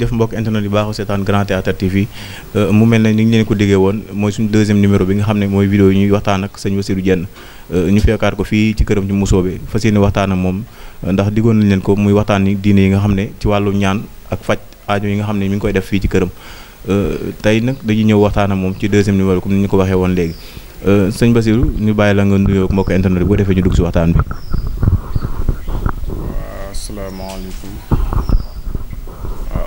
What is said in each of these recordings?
jëf mbokk internet yi baaxoo seetaan Grand Théâtre TV mu mel ne ni ñu leen ko déggee woon mooy suñu deuxième numéro bi nga xam ne mooy vidéo yi ñuy waxtaan ak sëñ Bassirou Diène ñu fekkaat ko fii ci këram ci Mboussobé fas yéene waxtaan ak moom ndax diggoon nañ leen ko muy waxtaan ni diine yi nga xam ne ci wàllu ñaan ak faj aajo yi nga xam ne mi ngi koy def fii ci këram tey nag dañuy ñëw waxtaan ak moom ci deuxième numéro comme ni ñu ko waxee woon léegi sëñ Bassirou ñu bàyyi la nga nuyoo mbokk internet bi boo defee ñu dugg si waxtaan bi. waaw asalaamaaleykum.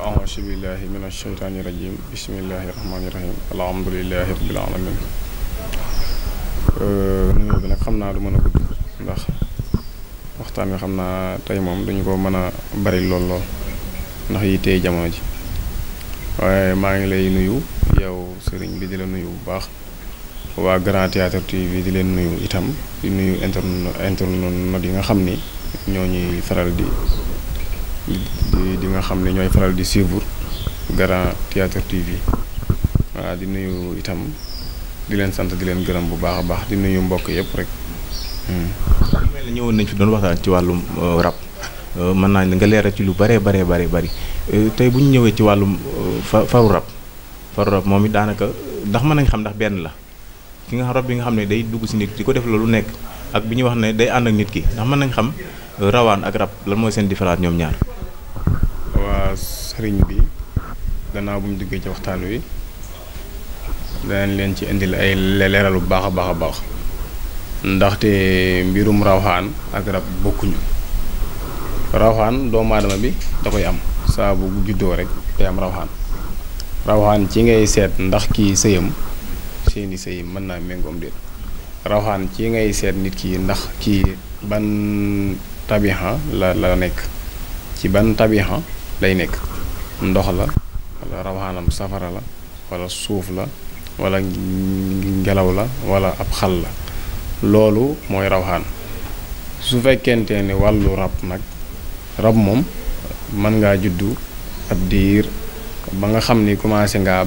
auzu billaahi mina sheytaani rajiim bismillaahi rahmaani rahiim alhamdulillaahi rabbil aalamiin. nuyoo bi nag xam naa du mën a gudd ndax waxtaan wi xam naa tey moom dañu ko mën a bari lool ndax yi tey jamono ji waaye maa ngi lay nuyu yow sëriñ bi di la nuyu bu baax waa Grand Théâtre TV di leen nuyu itam di nuyu internet yi nga xam ni ñoo ñuy faral di nga xam ne ñooy faral di suivre Grand Théâtre TV waaw di nuyu itam di leen sant di leen gërëm bu baax a baax di nuyu mbokk yëpp rek. mel na ñëwoon nañ fi doon waxtaan ci wàllum rab mën naa nga leeral ci lu bari tey bu ñu ñëwee ci wàllum faru rab moom it daanaka ndax mën nañ xam ndax benn la ki nga xam rab bi nga xam ne day dugg si nit di ko def loolu nekk ak bi ñuy wax ne day ànd ak nit ki ndax mën nañ xam rawaan ak rab lan mooy seen différence ñoom ñaar. waa sëriñ bi gannaaw bu ñu duggee ci waxtaan wi danañ leen ci indil ay leeral bu baax a baax ndaxte mbirum rawxaan ak rab bokkuñu. rawxaan doomu aadama bi da koy am saa bu juddoo rek day am rawxaan ci ngay seet ndax kii sëyam seeni sëy mën naa méngoom déet rawxaan ci ngay seet nit ki ndax kii ban tabixa la nekk ci ban tabixa lay nekk ndox la wala rawxaanam safara la wala suuf la wala ngelaw la wala ab xal la loolu mooy rawxaan su fekkente ne wàllu rab nag rab moom mën ngaa juddu ab diir ba nga xam ni commencé ngaa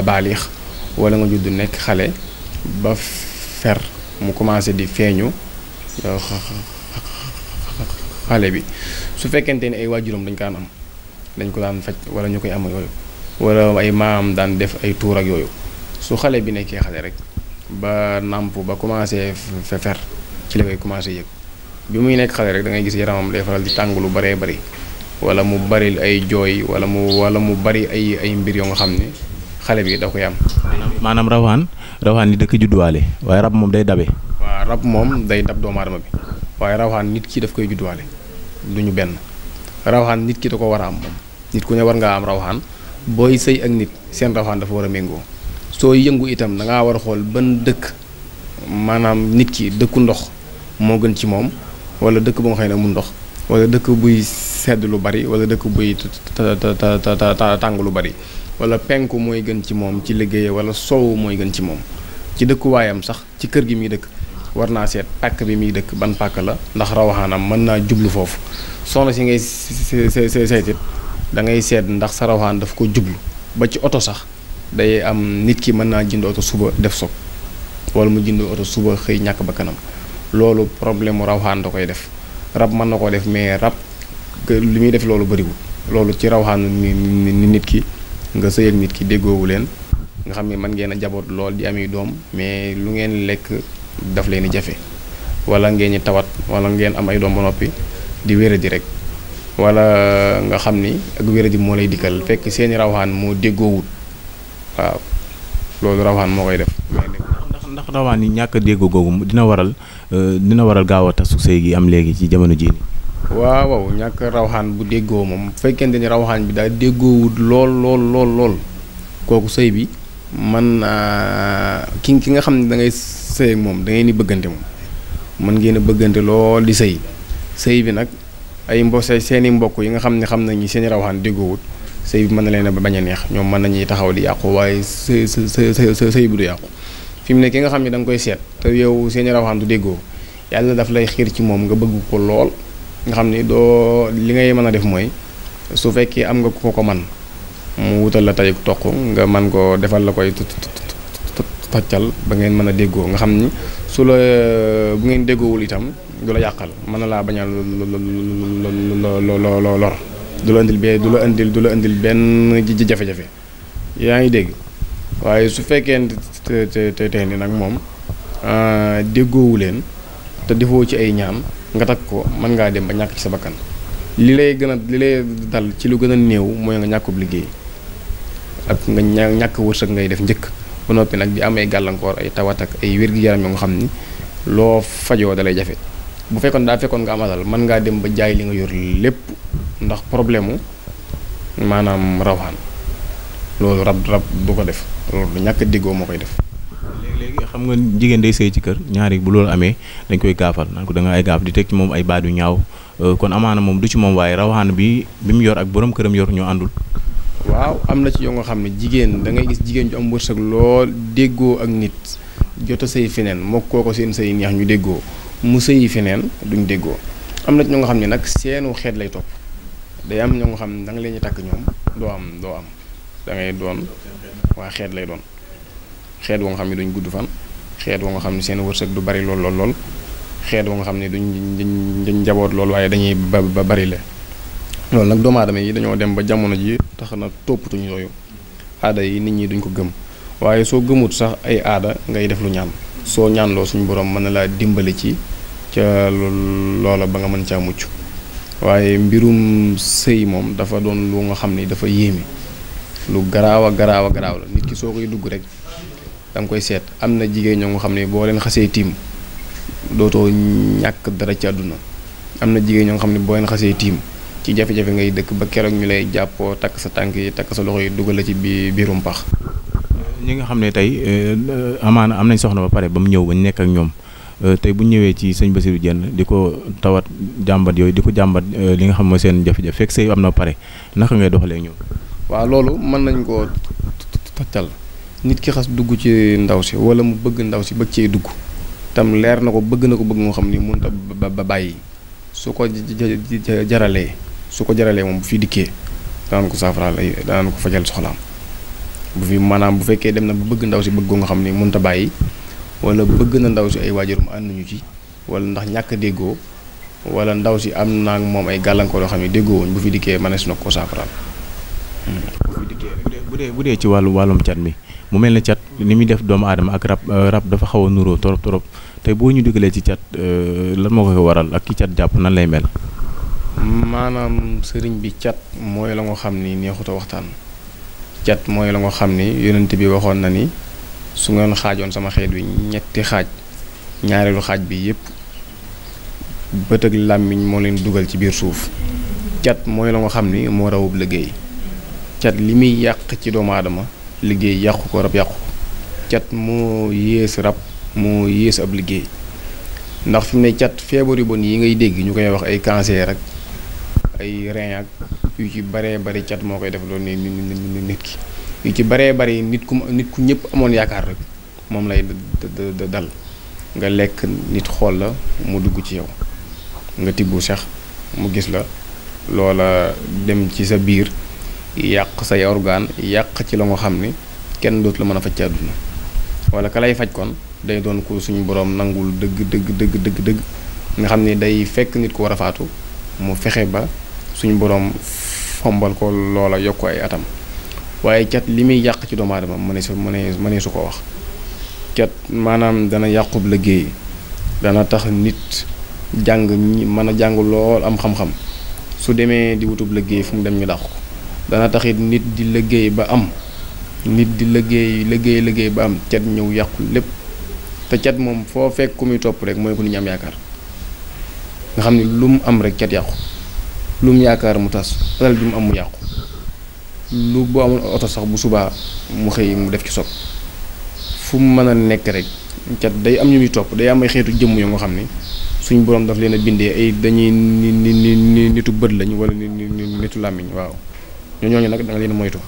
baalix wala nga juddu nekk xale ba fer mu commencé di feeñu xale bi su fekkente ni ay waajuram dañ ko daan faj wala ñu koy am yooyu wala ay maam daan def ay tuur ak yooyu su xale bi nekkee xale rek ba nàmp ba commencé fer ci la koy commencé yëg bi muy nekk xale rek da ngay gis yaramam day faral di tàng lu baree bari wala mu bari ay jooy wala mu bari ay mbir yoo nga xam ne xale bi da koy am. maanaam rawaan ni dëkk judduwaale waaye rab moom day dabe. waaw rab moom day dab doomu aadama bi waaye rawaan nit ki daf koy judduwaale du ñu benn rawaan nit ki da ko war a am moom nit ku ne war ngaa am rawaan booy sëy ak nit seen rawaan dafa war a méngoo soo yëngu itam da ngaa war a xool ban dëkk maanaam nit ki dëkku ndox moo gën ci moom. wala dëkk bu nga xam ne amul ndox wala dëkk buy sedd lu bari wala dëkk buy tàng lu bari wala penku mooy gën ci moom ci liggéey wala sowu mooy gën ci moom ci dëkkuwaayam sax ci kër gi muy dëkk war naa seet pàkk bi muy dëkk ban pàkk la ndax rawaxaanam mën naa jublu foofu soxna si ngay seetit da ngay seet ndax sa rawaxaan daf ko jublu ba ci oto sax day am nit ki mën naa jënd oto suba def soog wala mu jënd oto suba xëy ñàkk ba kanam loolu problème mu rawxaan da koy def rab mën na koo def mais rab li muy def loolu bëriwul loolu ci rawxaanu ni nit ki nga sëy ak nit ki déggoowu leen nga xam ne mën ngeen a jaboot lool di ami doom mais lu ngeen lekk daf leen di jafe wala ngeen ñi tawat wala ngeen am ay doom ba noppi di wéradi rek wala nga xam ni ak wéradi moo lay dikkal fekk seeni rawxaan moo déggoowul waaw loolu rawxaan moo koy def. ndax rawaan yi ñàkk a déggoo googu dina waral gaaw a tasu sëy gi am léegi ci jamono jii nii. waaw ñàkk rawxaan bu déggoo moom fekkente ni rawxaan bi daal déggoowut lool kooku sëy bi man ki nga xam ne da ngay sëy ak moom da ngay ni bëggante moom mën ngeen a bëggante lool di sëy bi nag ay seeni mbokk yi nga xam ne xam nañu seeni rawxaan déggoowut sëy bi mën na leen a bañ a neex ñoom mën nañuy taxaw di yàqu waaye sëy bi du yàqu. fi mu ne ki nga xam ne da nga koy seet te yow seeni rawxaan du déggoo yàlla daf lay xiir ci moom nga bëgg ko lool nga xam ni doo li ngay mën a def mooy su fekkee am nga ko man mu wutal la tey toq nga man ko defal la koy toccal ba ngeen mën a déggoo nga xam ni su la bu ngeen déggoowul itam du la yàqal mën na laa bañal lor du la indil benn jafe-jafe yaa ngi dégg. waaye su fekkee te ni nag moom déggoowu leen te defoo ci ay ñaan nga takk ko mën ngaa dem ba ñàkk ci sa bakkan. li lay dal ci lu gën a néew mooy nga ñàkkub liggéey ak nga ñàkk wërsëg ngay def njëkk ba noppi nag di am ay gàllankoor ay tawat ak ay wér-gi-yaram yoo nga xam ni loo fajoo dalay jafe. bu fekkoon nga amatal mën ngaa dem ba jaay li nga yor lépp ndax problème mu maanaam rawxaan loolu rab du ko def loolu ñàkk diggoo moo koy def. léegi xam nga jigéen day sëy ci kër ñaari bu loolu amee dañ koy gaafal naan ko da nga ay gaaf di teg ci moom ay baat yu ñaaw kon amaana moom du ci moom waaye rawxaan bi mu yor ak borom këram yor ñoo àndul. waaw am na ci yoo nga xam ne jigéen da ngay gis jigéen ju am wërsëg lool déggoo ak nit jot a sëy feneen mook kooko seen sëy neex ñu déggoo mu sëyi feneen duñ déggoo. am na ci ñoo nga xam ne nag seenu xeet lay topp day am ñoo nga xam ne da nga leen takk ñoom doo am da ngay doon waa xeet lay doon xeet woo nga xam ne duñ gudd fan xeet woo nga xam ne seen wërsëg du bari lool xeet woo nga xam ne duñ njaboot lool waaye dañuy ba bari la loolu nag doomu aadama yi dañoo dem ba jamono ji tax na toppatuñu yooyu aada yi nit ñi duñ ko gëm waaye soo gëmut sax ay aada ngay def lu ñaan soo ñaanloo suñu borom mën na laa dimbali ci ca loola ba nga mën caa mucc waaye mbirum sëy moom dafa doon lu nga xam ni dafa yéeme lu garaaw la nit ki soo koy dugg rek da nga koy seet am na jigéen ñoo nga xam ne boo leen xasee tiim dootoo ñàkk dara ci àdduna am na jigéen ñoo nga xam ne boo leen xasee tiim ci jafe-jafe ngay dëkk ba keroog ñu lay jàppoo takk sa tànk yi takk sa loxo yi dugal la ci biirum pax. ñi nga xam ne tey amaana am nañ soxna ba pare ba mu ñëw ba ñu nekk ak ñoom tey bu ñëwee ci sëñ Bassirou Diène di ko tawat jàmbat yooyu di ko jàmbat li nga xam mooy seen jafe-jafe fekk sëy am na ba pare naka ngay doxalee ñoom. waaw loolu mën nañ koo tottal nit ki xas dugg ci ndaw si wala mu bëgg ndaw si bëgg cee dugg tam leer na ko bëgg moo xam ni mënut a ba bàyyi su ko jaralee moom bu fi dikkee danaan ko saafaraal danaan ko fajal soxlaam bu fi maanaam bu fekkee dem na ba bëgg ndaw si bëgg nga xam ni mënut a bàyyi wala bëgg na ndaw si ay waajuram ànduñu ci wala ndax ñàkk déggoo wala ndaw si am na ak moom ay gàllankoor yoo xam ne déggoo wuñ bu fi dikkee mënees na koo saafaraal. bu dee ci wàllum cat mi mu mel ne cat ni muy def doomu aadama ak rab dafa xaw a nuroo torop tey boo ñu dugalee ci cat lan moo ko waral ak ki cat jàpp nan lay mel. maanaam sëriñ bi cat mooy la nga xam ni neexut a waxtaan cat mooy la nga xam ni yonent bi waxoon na ni su ngeen xaajoon sama xeet wi ñetti xaaj ñaareelu xaaj bi yépp bët ak làmmiñ moo leen dugal ci biir suuf cat mooy la nga xam ni moo rawub liggéey cat li muy yàq ci doomu aadama liggéey yàqu ko rab yàqu ko cat moo yées rab moo yées ab liggéey ndax fi mu ne cat feebar yu bon yi ngay dégg ñu koy wax ay cancer ak ay rein ak yu ci baree bari cat moo koy def loolu ni nit ki yu ci baree bari nit ku ñëpp amoon yaakaar rek moom lay dal nga lekk nit xool la mu dugg ci yow nga tibbu sax mu gis la loola dem ci sa biir yàq say organe yàq ci la nga xam ni kenn dootu la mën a faj ci àdduna wala ka lay faj kon day doon ko suñu borom nangul dëgg nga xam ni day fekk nit ku war a faatu mu fexe ba suñu borom fombal ko loola yokk ay atam waaye cat li muy yàq ci doomu aadama mënee su ko wax cat maanaam dana yàqub liggéey dana tax nit jàng mën a jàng lool am xam-xam su demee di wutub liggéey fu mu dem ñu dàq ko dana taxit nit di liggéey ba am liggéey ba am cat ñëw yàqu lépp te cat moom foo fekk ku muy topp rek mooy ku nit ñi am yaakaar nga xam ne lu mu am rek cat yàqu lu mu yaakaar mu tas alal bi mu am mu yàqu lu boo amul oto sax bu subaa mu xëy mu def ci soog fu mu mën a nekk rek cat day am ñu muy topp day am ay xeetu jëmm yoo nga xam ne suñu borom daf leen a bindee ay dañuy nitu bët lañ wala nitu làmmiñ waaw ñooñu nag da nga leen moytu.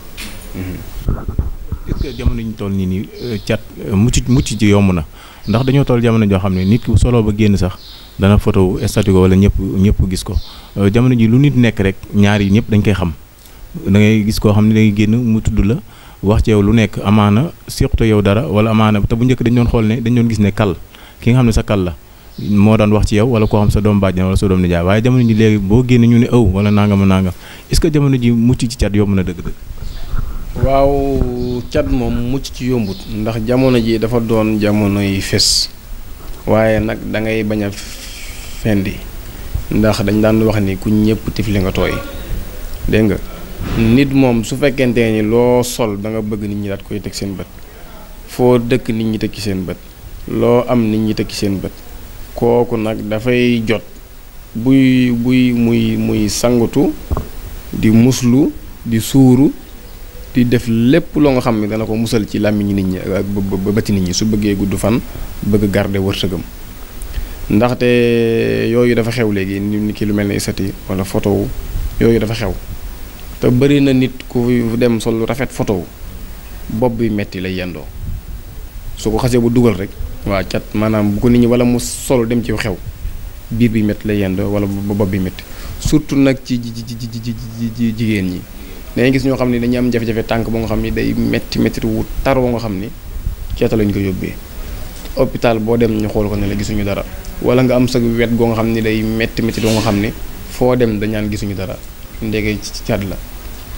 est-ce que jamono ñu toll nii cat mucc ci yomb na ndax dañoo toll jamono joo xam ne nit ki solo ba génn sax dana photo statut ko wala ñëpp gis ko jamono ji lu nit nekk rek ñaar yi ñëpp dañ koy xam da ngay gis koo xam ne da ngay génn mu tudd la wax ci yow lu nekk amaana sequte yow dara wala amaana te bu njëkk dañ doon xool ne dañ doon gis ne kal ki nga xam ne sa kal la moo daan wax ci yow wala koo xam sa doom bàjjan wala sa doom nijaay waaye jamono ji léegi boo génne ñu ne ëw wala nangam nangam est-ce que jamono ji mucc ci cat yomb na dëgg-dëgg. waaw cat moom mucc ci yombut ndax jamono ji dafa doon jamono yi fes waaye nag da ngay bañ a fendi ndax dañ daan wax ni ku ñëpp tifli nga tooy dégg nga nit moom su fekkente ni loo sol da nga bëgg nit ñi daat koy teg seen bët foo dëkk nit ñi teg ci seen bët loo am nit ñi teg ci seen bët kooku nag dafay jot muy sangutu di muslu di suuru di def lépp loo nga xam ne dana ko musal ci làmmiñu nit ñi ak bëti nit ñi su bëggee gudd fan bëgg garder wërsëgam ndaxte yooyu dafa xew léegi ni ki lu mel ne isati wala photo yooyu dafa xew te bëri na nit ku dem sol rafet photo bopp bi metti lay yendoo su ko xasee bu dugal rek waa cat maanaam bu ko nit ñi wala mu sol dem ci xew biir bi metti lay yendoo wala bopp bi metti surtout nag ci jigéen ñi dañuy gis ñoo xam ne dañuy am jafe-jafe tànk boo nga xam ni day metti wu tar woo nga xam ni ceeta lañ ko yóbbee hôpital boo dem ñu xool ko ne la gisuñu dara wala nga am sa wet goo nga xam ni day metti woo nga xam ni foo dem dañaan gisuñu dara ndege ci cat la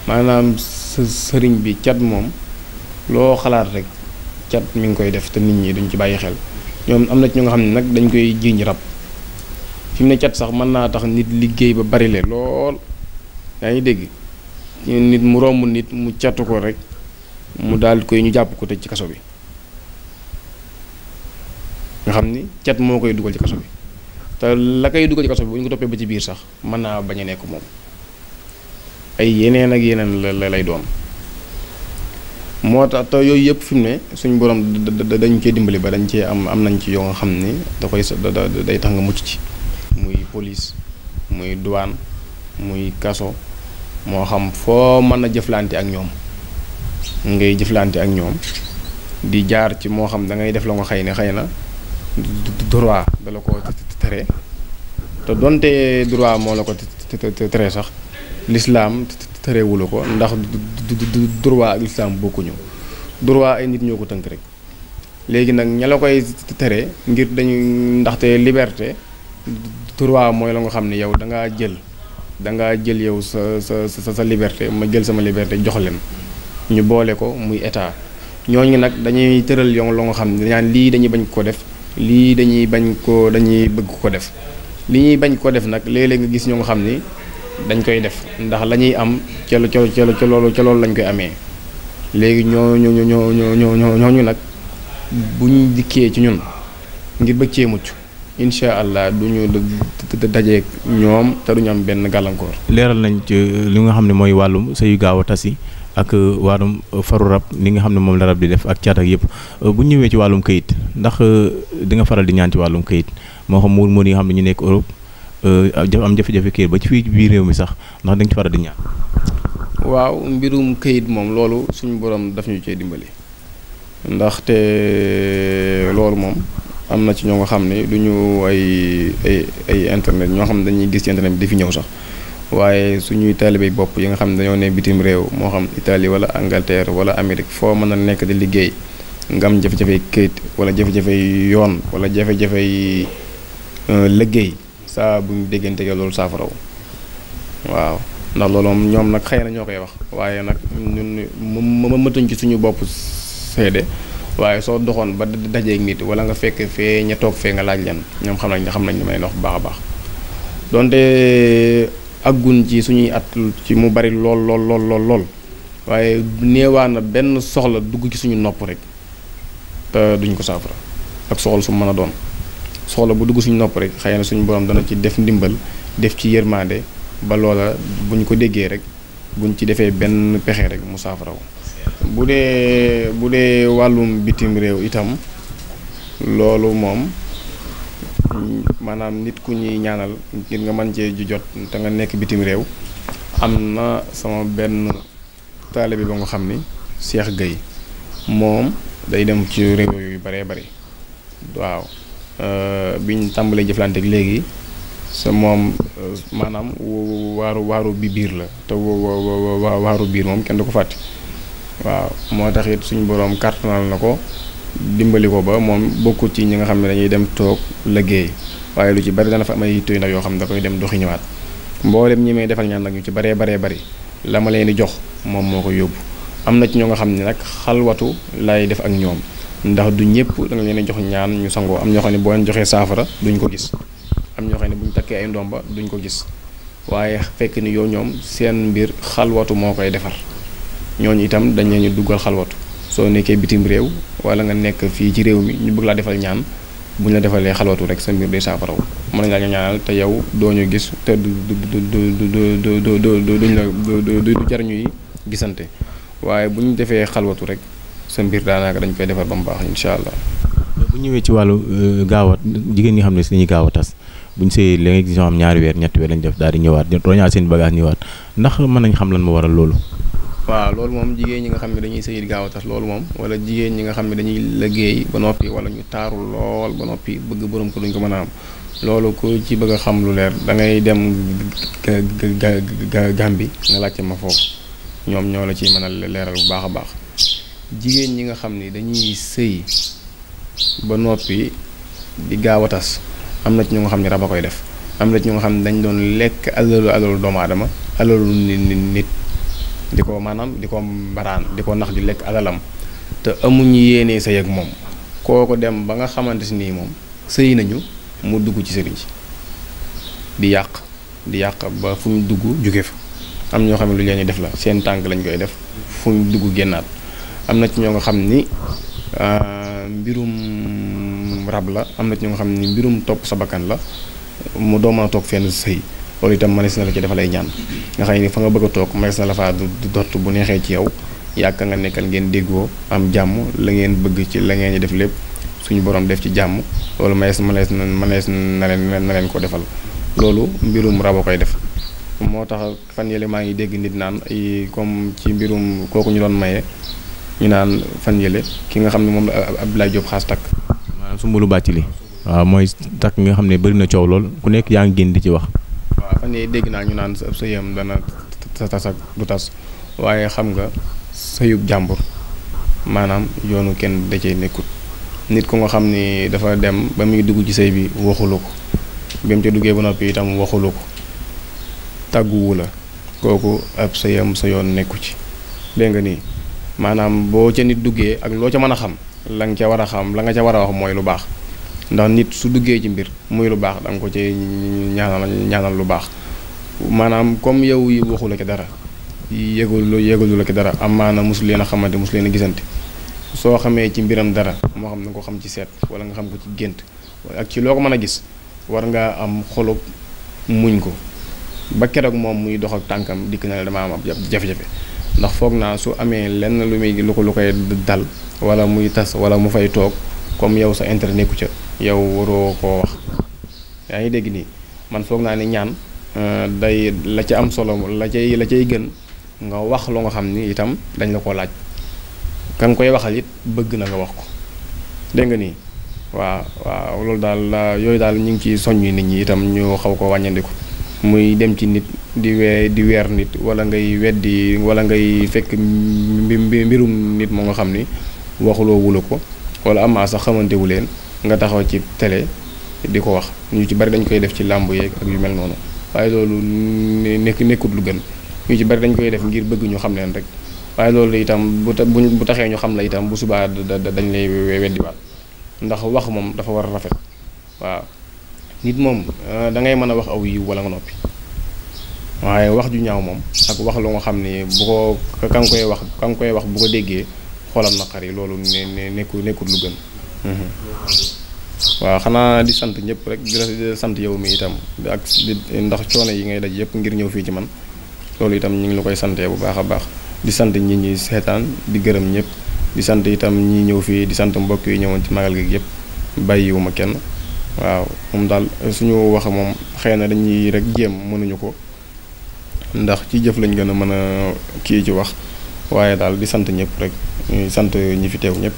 maanaam sëriñ bi cat moom loo xalaat rek cat mi ngi koy def te nit ñi duñ ci bàyyi xel ñoom am na ci ñu nga xam ne nag dañ koy jiiñ rab fi mu ne cat sax mën naa tax nit liggéey ba bari le lool yaa ngi dégg nit mu romb nit mu catu ko rek mu daal koy ñu jàpp ko tëj ci kaso bi nga xam ni cat moo koy dugal ci kaso bi te la koy dugal ci kaso bi bu ñu ko toppee ba ci biir sax mën naa bañ a nekk moom ay yeneen ak yeneen la lay doon moo tax te yooyu yëpp fi mu ne suñu borom dañ cee dimbali ba dañ cee am nañ ci yoo nga xam ni day tax nga mucc ci muy police muy douane muy kaso moo xam foo mën a jëflante ak ñoom ngay jëflante ak ñoom di jaar ci moo xam da ngay def la nga xëy na droit da la ko tere te donte droit moo la ko tere sax l'islam terewulu ko ndax droit ak l'islam bokkuñu droit ay nit ñoo ko tënk rek léegi nag ña la koy tere ngir dañu ndaxte liberté droit mooy la nga xam ne yow da ngaa jël yow sa liberté ma jël sama liberté jox leen ñu boole ko muy état ñooñu nag dañuy tëral yow la nga xam ne dañaan lii dañuy bañ ko def lii dañuy bëgg ko def li ñuy bañ ko def nag léeg-léeg nga gis ñoo nga xam ni dañ koy def ndax la ñuy am ca loolu lañ koy amee léegi ñooñu nag buñ dikkee ci ñun ngir bëgg cee mucc incha allah du ñu dajeeg ñoom te duñu am benn gàllankoor. leeral nañ ci li nga xam ne mooy wàllum sëyu gaaw a tasi ak wàllum faru rab li nga xam ne moom la rab di def ak caat ak yëpp bu ñëwee ci wàllum këyit ndax di nga faral di ñaan ci wàllum këyit moo xam muur yi nga xam ne ñu nekk Europe am jafe-jafe këyit ba ci fii biir réew mi sax ndax da nga ci faral di ñaan. waaw mbirum këyit moom loolu suñu borom daf ñu cee dimbali ndaxte loolu moom. am na ci ñoo nga xam ne du ñu ay internet ñoo xam ne dañuy gis ci internet bi di fi ñëw sax waaye suñuy taalibe bopp yi nga xam ne dañoo ne bitim réew moo xam Italie wala Angleterre wala Amérique foo mën a nekk di liggéey nga am jafe-jafe këyit wala jafe-jafe yoon wala jafe-jafe liggéey saa bu ñu déggante loolu saafaraw waaw ndax loolu moom ñoom nag xëy na ñoo koy wax waaye nag ñun mëtuñ ci suñu bopp seede waaye soo doxoon ba dajeeg nit wala nga fekk fee ña toog fee nga laaj leen ñoom xam nañ li may wax bu baax a baax donte aggun ci suñuy at ci mu bari lool waaye néewaa na benn soxla dugg ci suñu nopp rek te duñ ko saafara ak soxla su mën a doon soxla bu dugg suñu nopp rek xëy na suñu borom dana ci def ndimbal def ci yërmande ba loola buñ ko déggee rek buñ ci defee benn pexe rek mu saafara ko bu dee wàllum bitim réew itam loolu moom maanaam nit ku ñuy ñaanal ngir nga mën cee ju jot te nga nekk bitim réew am na sama benn taalibe ba nga xam ni Cheikh Gueye moom day dem ci réew yu baree bari waaw biñ tàmbalee jëflante ak léegi sa moom maanaam waaru bi biir la te waaru biir moom kenn du ko fàtte waaw moo tax it suñu boroom kàttanal na ko dimbali ko ba moom bokkut ci ñi nga xam ne dañuy dem toog liggéey waaye lu ci bari dana fa am ay yitte yu ndaw yoo xam ne da koy dem doxi ñëwaat mboolem ñi may defal ñaan nag ñu ci baree bari la ma leen di jox moom moo ko yóbbu am na ci ñoo nga xam ne nag xalwatu lay def ak ñoom ndax du ñëpp da nga leen jox ñaan ñu sangoo am ñoo xam ne boo leen joxee saafara duñ ko gis am ñoo xam ne bu ñu takkee ay ndomba duñ ko gis waaye fekk ni yow ñoom seen mbir xalwatu moo koy defar ñooñu itam dañ leen ñu duggal xalwatu soo nekkee bitim réew wala nga nekk fii ci réew mi ñu bëgg laa defal ñaan bu ñu la defalee xalwatu rek sa mbir day saafaraw mën nañ laa ñaanal te yow doo ñu gis te du jar ñuy gisante waaye bu ñu defee xalwatu rek sa mbir daanaka dañ koy defar ba mu baax incha allah. bu ñëwee ci wàllu gaaw a jigéen ñi xam ne si dañuy gaaw a tas bu ñu see léegi gis ñoo xam ñaari weer ñetti weer lañ def daal di ñëwaat roñaat seen bagage ñëwaat ndax mën nañ xam lan ma waral loolu. waaw loolu moom jigéen ñi nga xam ne dañuy sëy gaaw a tas loolu moom wala jigéen ñi nga xam ne dañuy liggéey ba noppi wala ñu taaru lool ba noppi bëgg borom ko duñ ko mën a am loolu ku ci bëgg a xam lu leer da ngay dem Gàmbi nga laajte ma foofu ñoom ñoo la ciy mën a leeral bu baax a baax jigéen ñi nga xam ni dañuy sëy ba noppi di gaaw a tas am na ci ñu nga xam ne rab a koy def am na ci ñu nga xam ne dañ doon lekk alalu doomu aadama alalu nit di ko maanaam di ko mbaraan di ko nax di lekk alalam te amuñu yéenee sëy ak moom kooko dem ba nga xamante si nii moom sëy nañu mu dugg ci sëriñ si di yàq ba fu ñu dugg jóge fa am ñoo xam ne lu leen di def la seen tànk lañ koy def fu ñu dugg génnaat am na ci ñoo nga xam ni mbirum rab la am na ci ñoo nga xam ni mbirum topp sa bakkan la mu doo mën a toog fenn sëy loolu itam mënees na la ci defal ay ñaan nga xam ni fa nga bëgg a toog mënees na la faa du dott bu neexee ci yow yàgg nga nekkal ngeen déggoo am jàmm la ngeen bëgg ci la ngeen di def lépp suñu borom def ci jàmm loolu mënees na leen ko defal loolu mbirum rab a koy def moo tax fan yële maa ngi dégg nit naan ay comme ci mbirum kooku ñu doon maye ñu naan fan yële ki nga xam ne moom la Abdoulaye Diop xaas takk maanaam Soumboulou Bathily waaw mooy takk nga xam ne bëri na coow lool ku nekk yaa ngi génn di ci wax waaw fan yii dégg naa ñu naan sëyam dana tas ak du tas waaye xam nga sëyub jàmbur maanaam yoonu kenn da cee nekkut nit ku nga xam ni dafa dem ba muy dugg ci sëy bi waxulu ko bi mu ca duggee ba noppi itam waxulu ko tàgguwu la kooku ab sëyam sa yoon nekku ci dégg nga nii maanaam boo ca nit duggee ak loo ca mën a xam la nga ca war a xam la nga ca war a wax mooy lu baax ndax nit su duggee ci mbir muy lu baax da nga ko ci ñaanal lu baax maanaam comme yow yi waxu la ki dara yégalu la ki dara amaana mosu leen a xamante mosu leen a gisante soo xamee ci mbiram dara moo xam na nga ko xam ci seet wala nga xam ko ci gént ak ci loo ko mën a gis war ngaa am xolub muñ ko ba keroog moom muy dox ak tànkam dikk na la dama am ab jafe-jafe ndax foog naa su amee lenn lu koy dal wala muy tas wala mu fay toog comme yow sa intérêt nekku ca yow waroo koo wax yaa ngi dégg nii man foog naa ni ñaan day la ca am solo la cay gën nga wax lu nga xam ni itam dañ la ko laaj ka nga koy waxal it bëgg na nga wax ko dégg nga nii waaw loolu daal yooyu daal ñu ngi ci soññu nit ñi itam ñu xaw ko wàññandiku muy dem ci nit di weer nit wala ngay weddi wala ngay fekk mbirum nit moo nga xam ni waxuloo wula ko wala amaa sax xamantewu leen nga taxaw ci télé di ko wax ñu ci bari dañ koy def ci làmb yeeg ak yu mel noonu waaye loolu nekkut lu gën ñu ci bari dañ koy def ngir bëgg ñu xam leen rek waaye loolu itam bu taxee ñu xam la itam bu subaa dañ lay weddiwaat ndax wax moom dafa war a rafet waaw nit moom da ngay mën a wax aw yiw wala nga noppi waaye wax ju ñaaw moom ak wax lu nga xam ni bu ko ka nga koy wax bu ko déggee xolam naqar yi loolu nekkut lu gën waaw xanaa di sant ñëpp rek di sant yow mi itam ak ndax coono yi ngay daj yëpp ngir ñëw fii ci man loolu itam ñu ngi la koy santee bu baax a baax di sant ñi ñi seetaan di gërëm ñëpp di sant itam ñi ñëw fii di sant mbokk yi ñëwoon ci magal gi yëpp bàyyiwuma kenn waaw moom daal suñu wax moom xëy na dañuy rek jéem mënuñu ko ndax ci jëf lañ gën a mën a kii ci wax waaye daal di sant ñëpp rek ñuy sant ñi fi teew ñëpp.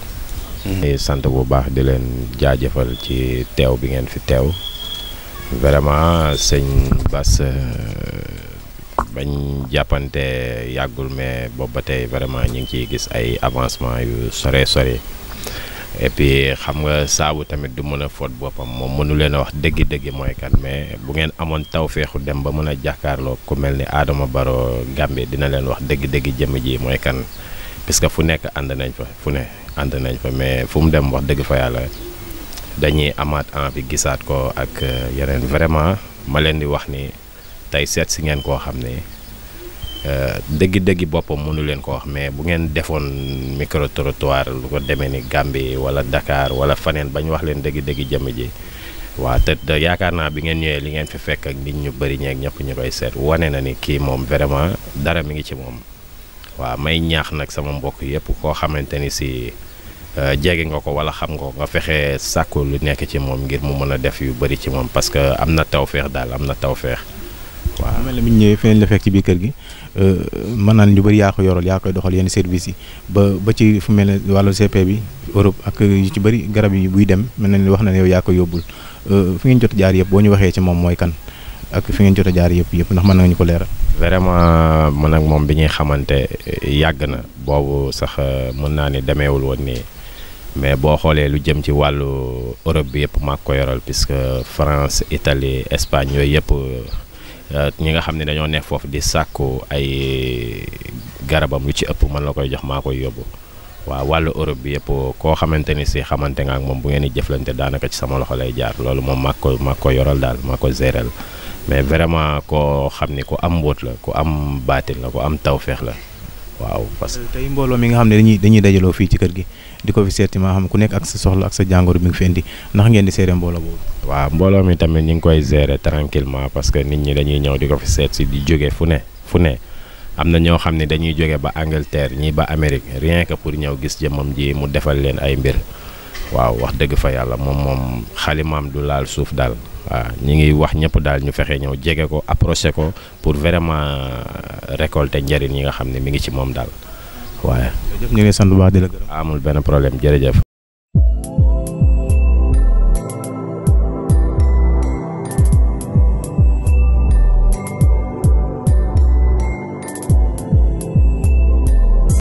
sant bu baax di leen jaajëfal ci teew bi ngeen fi teew vraiment sëñ Bass bañ jàppante yàggul mais boobu ba tey vraiment ñu ngi ciy gis ay avancement yu sore et puis xam nga saabu tamit du mën a fóot boppam moom mënu leen a wax dëgg-dëgg mooy kan mais bu ngeen amoon tawféexu dem ba mën a jàkkaarloo ku mel ni Adama Barrow Gambie dina leen wax dëgg-dëgg jëmm ji mooy kan parce que fu nekk ànd nañ fa fu ne ànd nañ fa mais fu mu dem wax dëgg fa yàlla dañuy amaat envie gisaat ko ak yeneen vraiment ma leen di wax ni tey seet si ngeen koo xam ne dëgg-dëgg boppam mënu leen ko wax mais bu ngeen defoon micro trottoir lu ko demee ni Gambie wala Dakar wala faneen bañ wax leen dëgg-dëgg jëmm ji waaw te yaakaar naa bi ngeen ñëwee li ngeen fi fekk ak nit ñu bëri ñeeg ñëpp ñu koy seet wane na ni kii moom vraiment dara mi ngi ci moom waaw may ñaax nag sama mbokk yëpp koo xamante ni si jege nga ko wala xam nga ko nga fexe sàkku lu nekk ci moom ngir mu mën a def yu bëri ci moom parce que am na tawféex daal am na tawféex waaw. mel na bi ñu ñëwee feneen la fekk ci biir kër gi mën naa ñu bëri yaa ko yoral yaa koy doxal yenn service yi ba ci fu mel ne wàllu CP bi Europe ak yu ci bëri garab yi buy dem mel na ni wax na ne yow yaa ko yóbbul fi ngeen jot a jaar yëpp boo ñu waxee ci moom mooy kan ak fi ngeen jot a jaar yëpp ndax mën nañu ko leeral. vraiment man ak moom bi ñuy xamante yàgg na boobu sax mën naa ni demeewul woon nii mais boo xoolee lu jëm ci wàllu Europe bi yëpp maa ko yoral puisque France Italie Espagne yooyu yëpp ñi nga xam ne dañoo nekk foofu di sàkku ay garabam lu ci ëpp man la koy jox maa koy yóbbu waaw wàllu Europe bi yëpp koo xamante ni si xamante nga ak moom bu ngeen di jëflante daanaka ci sama loxo lay jaar loolu moom maa ko yoral daal maa ko géral mais vraiment koo xam ni ku am mbóot la ku am baatin la ku am tawféex la waaw. parce que tey mbooloo mi nga xam ne dañuy dajaloo fii ci kër gi di ko fi seeti maa xam ku nekk ak sa soxla ak sa jàngoro bi nga fi indi ndax ngeen di seere mbooloo boobu. waaw mbooloo mi tamit ñu ngi koy gérer tranquillement parce que nit ñi dañuy ñëw di ko fi seet si di jóge fu ne am na ñoo xam ne dañuy jóge ba Angleterre ñii ba Amérique rien que pour ñëw gis jëmmam ji mu defal leen ay mbir waaw wax dëgg fa yàlla moom xalimaam du laal suuf daal. waaw ñi ngi wax ñëpp daal ñu fexe ñëw jege ko approché ko pour vraiment récolter njëriñ yi nga xam ne mi ngi ci moom daal waaye. jërëjëf ñu ngi sant bu baax di la gërëm. amul benn problème jërëjëf.